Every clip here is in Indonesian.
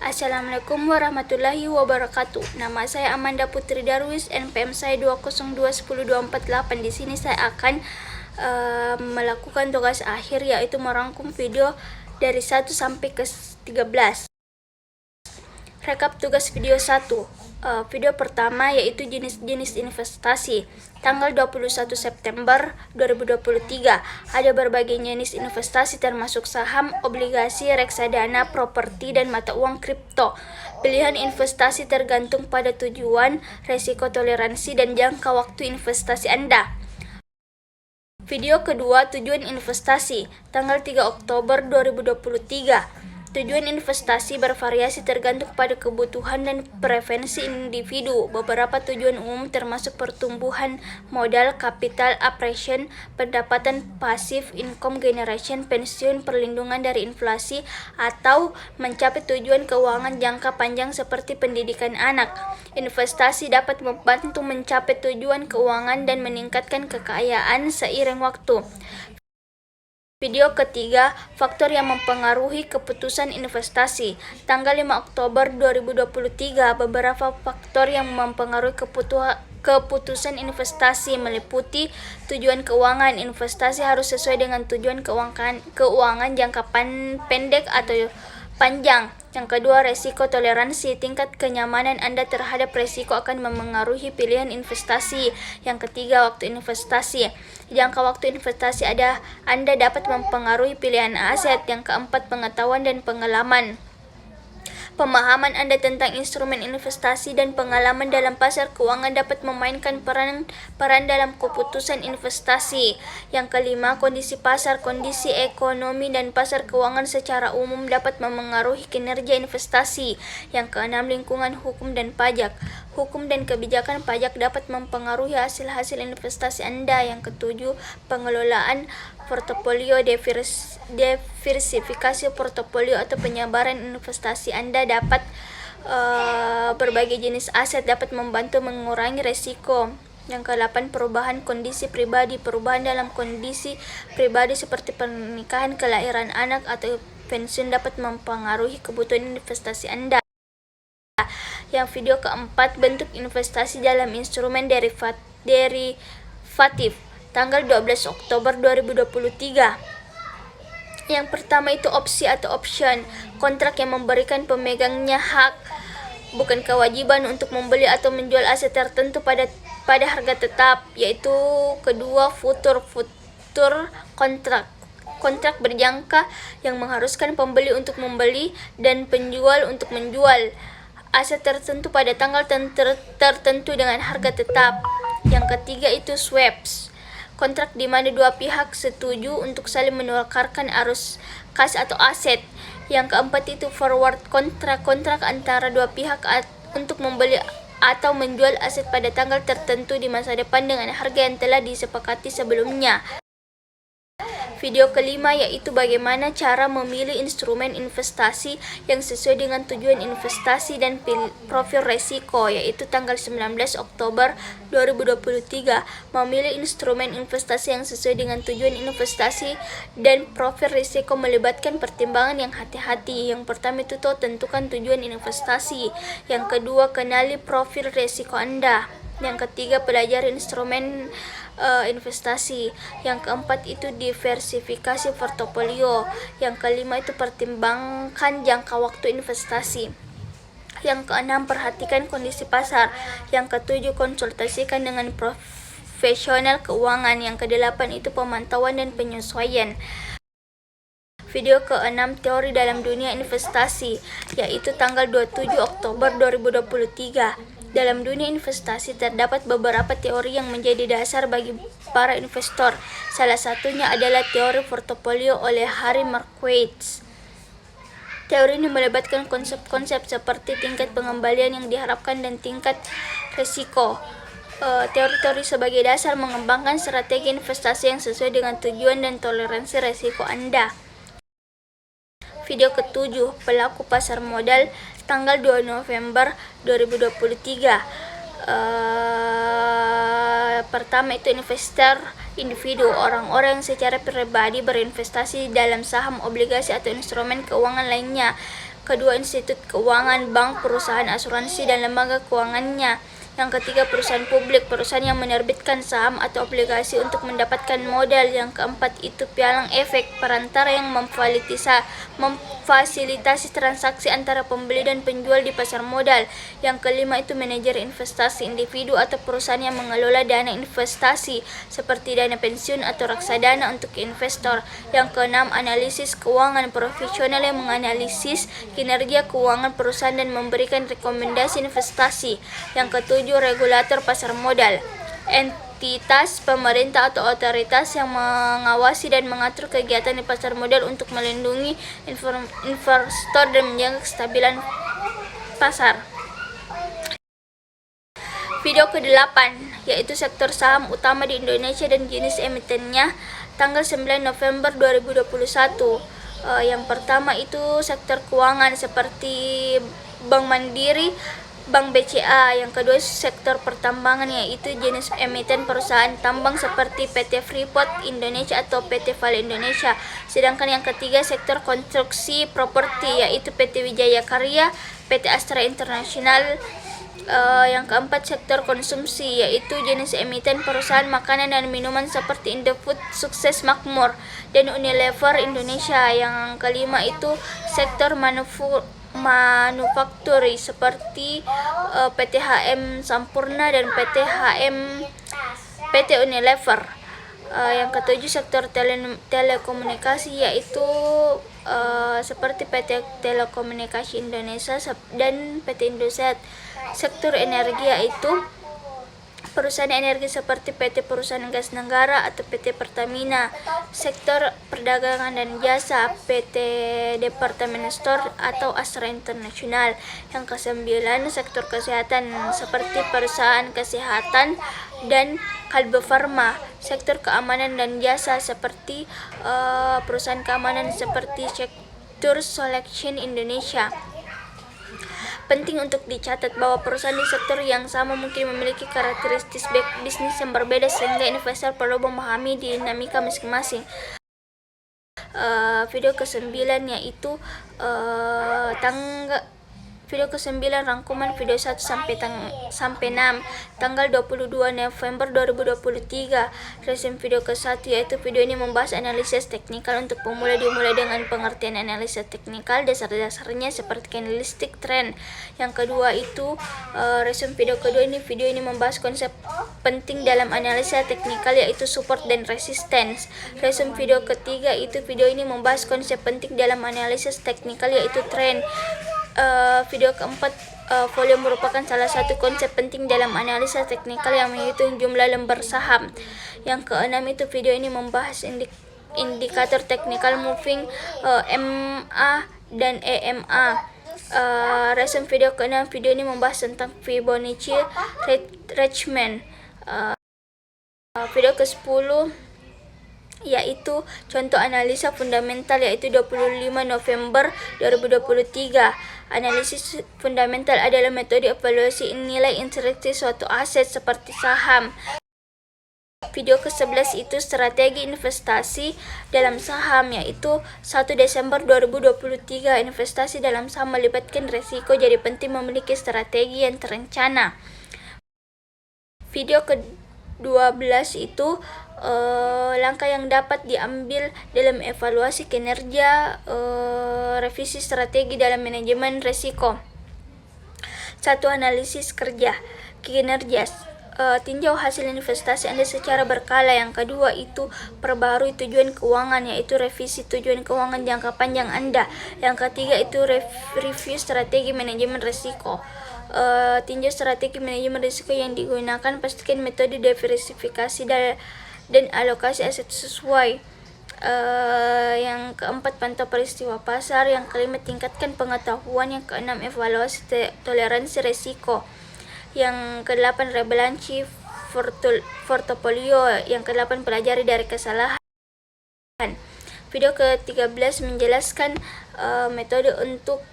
Assalamualaikum warahmatullahi wabarakatuh. Nama saya Amanda Putri Darwis, NPM saya 202102448. Di sini saya akan melakukan tugas akhir, yaitu merangkum video dari 1 sampai ke 13. Rekap tugas video 1. Video pertama yaitu jenis-jenis investasi. Tanggal 21 September 2023. Ada berbagai jenis investasi termasuk saham, obligasi, reksadana, properti, dan mata uang kripto. Pilihan investasi tergantung pada tujuan, resiko, toleransi, dan jangka waktu investasi Anda. Video kedua, tujuan investasi. Tanggal 3 Oktober 2023. Tujuan investasi bervariasi tergantung pada kebutuhan dan preferensi individu. Beberapa tujuan umum termasuk pertumbuhan modal, capital appreciation, pendapatan pasif, income generation, pensiun, perlindungan dari inflasi, atau mencapai tujuan keuangan jangka panjang seperti pendidikan anak. Investasi dapat membantu mencapai tujuan keuangan dan meningkatkan kekayaan seiring waktu. Video ketiga, faktor yang mempengaruhi keputusan investasi. Tanggal 5 Oktober 2023, beberapa faktor yang mempengaruhi keputusan investasi meliputi tujuan keuangan. Investasi harus sesuai dengan tujuan keuangan jangka pendek atau panjang. Yang kedua, resiko toleransi. Tingkat kenyamanan Anda terhadap resiko akan memengaruhi pilihan investasi. Yang ketiga, waktu investasi. Jangka waktu investasi Anda dapat mempengaruhi pilihan aset. Yang keempat, pengetahuan dan pengalaman. Pemahaman Anda tentang instrumen investasi dan pengalaman dalam pasar keuangan dapat memainkan peran dalam keputusan investasi. Yang kelima, kondisi pasar, kondisi ekonomi dan pasar keuangan secara umum dapat memengaruhi kinerja investasi. Yang keenam, lingkungan hukum dan pajak. Hukum dan kebijakan pajak dapat mempengaruhi hasil-hasil investasi Anda. Yang ketujuh, pengelolaan portofolio, diversifikasi portofolio atau penyebaran investasi Anda dapat berbagai jenis aset dapat membantu mengurangi resiko. Yang ke-8, perubahan kondisi pribadi. Perubahan dalam kondisi pribadi seperti pernikahan, kelahiran anak, atau pensiun dapat mempengaruhi kebutuhan investasi Anda. Yang video keempat, bentuk investasi dalam instrumen derivatif. Tanggal 12 Oktober 2023. Yang pertama itu opsi atau option, kontrak yang memberikan pemegangnya hak, bukan kewajiban untuk membeli atau menjual aset tertentu pada harga tetap. Yaitu kedua, future kontrak. Kontrak berjangka yang mengharuskan pembeli untuk membeli dan penjual untuk menjual aset tertentu pada tanggal tertentu dengan harga tetap. Yang ketiga itu swaps, kontrak di mana dua pihak setuju untuk saling menukarkan arus kas atau aset. Yang keempat itu forward kontrak antara dua pihak untuk membeli atau menjual aset pada tanggal tertentu di masa depan dengan harga yang telah disepakati sebelumnya. Video kelima yaitu bagaimana cara memilih instrumen investasi yang sesuai dengan tujuan investasi dan profil resiko, yaitu tanggal 19 Oktober 2023. Memilih instrumen investasi yang sesuai dengan tujuan investasi dan profil risiko melibatkan pertimbangan yang hati-hati. Yang pertama itu tentukan tujuan investasi. Yang kedua, kenali profil risiko Anda. Yang ketiga, pelajari instrumen investasi. Yang keempat itu diversifikasi portofolio. Yang kelima itu pertimbangkan jangka waktu investasi. Yang keenam, perhatikan kondisi pasar. Yang ketujuh, konsultasikan dengan profesional keuangan. Yang kedelapan itu pemantauan dan penyesuaian. Video ke-6, teori dalam dunia investasi, yaitu tanggal 27 Oktober 2023. Dalam dunia investasi terdapat beberapa teori yang menjadi dasar bagi para investor. Salah satunya adalah teori portofolio oleh Harry Markowitz. Teori ini melibatkan konsep-konsep seperti tingkat pengembalian yang diharapkan dan tingkat risiko. Teori-teori sebagai dasar mengembangkan strategi investasi yang sesuai dengan tujuan dan toleransi risiko Anda. Video ke-7, pelaku pasar modal, tanggal 2 November 2023. Pertama itu investor individu, orang-orang yang secara pribadi berinvestasi dalam saham, obligasi, atau instrumen keuangan lainnya. kedua institut keuangan, bank, perusahaan asuransi, dan lembaga keuangannya. Yang ketiga, perusahaan publik, perusahaan yang menerbitkan saham atau obligasi untuk mendapatkan modal. Yang keempat itu pialang efek, perantara yang memfasilitasi transaksi antara pembeli dan penjual di pasar modal. Yang kelima itu manajer investasi, individu atau perusahaan yang mengelola dana investasi seperti dana pensiun atau reksadana untuk investor. Yang keenam, analisis keuangan, profesional yang menganalisis kinerja keuangan perusahaan dan memberikan rekomendasi investasi. Yang ketujuh, regulator pasar modal, entitas pemerintah atau otoritas yang mengawasi dan mengatur kegiatan di pasar modal untuk melindungi investor dan menjaga kestabilan pasar. Video ke-8 yaitu sektor saham utama di Indonesia dan jenis emitennya tanggal 9 November 2021. Yang pertama itu sektor keuangan seperti Bank Mandiri, Bank BCA. Yang kedua sektor pertambangan yaitu jenis emiten perusahaan tambang seperti PT Freeport Indonesia atau PT Vale Indonesia. Sedangkan yang ketiga sektor konstruksi properti yaitu PT Wijaya Karya, PT Astra International. Yang keempat sektor konsumsi yaitu jenis emiten perusahaan makanan dan minuman seperti Indofood, Sukses Makmur, dan Unilever Indonesia. Yang kelima itu sektor manufakturi seperti PT HM Sampurna dan PT Unilever. Yang ketujuh sektor telekomunikasi yaitu seperti PT Telekomunikasi Indonesia dan PT Indosat. Sektor energi yaitu perusahaan energi seperti PT Perusahaan Gas Negara atau PT Pertamina. Sektor perdagangan dan jasa PT Department Store atau Astra International. Yang kesembilan sektor kesehatan seperti perusahaan kesehatan dan Kalbe Farma. Sektor keamanan dan jasa seperti perusahaan keamanan seperti Sector Selection Indonesia. Penting untuk dicatat bahwa perusahaan di sektor yang sama mungkin memiliki karakteristik bisnis yang berbeda sehingga investor perlu memahami dinamika masing-masing. Video ke-9 yaitu video ke-9 rangkuman video 1 sampai 6 tanggal 22 November 2023. Resume video ke-1 yaitu video ini membahas analisis teknikal untuk pemula, dimulai dengan pengertian analisis teknikal, dasar-dasarnya seperti candlestick trend. Yang kedua itu resume video kedua ini, video ini membahas konsep penting dalam analisa teknikal yaitu support dan resistance. Resume video ketiga itu, video ini membahas konsep penting dalam analisis teknikal yaitu trend. Video keempat, volume merupakan salah satu konsep penting dalam analisa teknikal yang menghitung jumlah lembar saham. Yang keenam itu, video ini membahas indikator technical moving MA dan EMA. Resume video keenam, video ini membahas tentang Fibonacci retracement. Video ke-10 yaitu contoh analisa fundamental yaitu 25 November 2023. Analisis fundamental adalah metode evaluasi nilai intrinsik suatu aset seperti saham. Video ke-11 itu strategi investasi dalam saham yaitu 1 Desember 2023. Investasi dalam saham melibatkan resiko, jadi penting memiliki strategi yang terencana. Video ke-12 itu langkah yang dapat diambil dalam evaluasi kinerja, revisi strategi dalam manajemen risiko. 1. Analisis kinerja. Tinjau hasil investasi Anda secara berkala. Yang kedua itu perbarui tujuan keuangan yaitu revisi tujuan keuangan jangka panjang Anda. Yang ketiga itu review strategi manajemen risiko. Tinjau strategi manajemen risiko yang digunakan, pastikan metode diversifikasi dan alokasi aset sesuai. Yang keempat, pantau peristiwa pasar. Yang kelima, tingkatkan pengetahuan. Yang keenam, evaluasi toleransi risiko. Yang kedelapan, rebalansi portofolio. Yang kedelapan, pelajari dari kesalahan. Video ke-13 menjelaskan metode untuk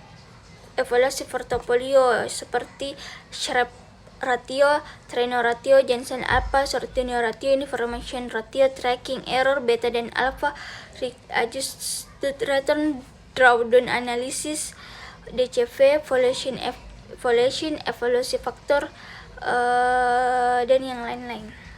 evaluasi portofolio seperti Sharpe ratio, Treno ratio, Jensen alpha, Sortino ratio, information ratio, tracking error, beta dan alpha, adjusted return, drawdown analysis. DCV, evaluasi faktor, dan yang lain-lain.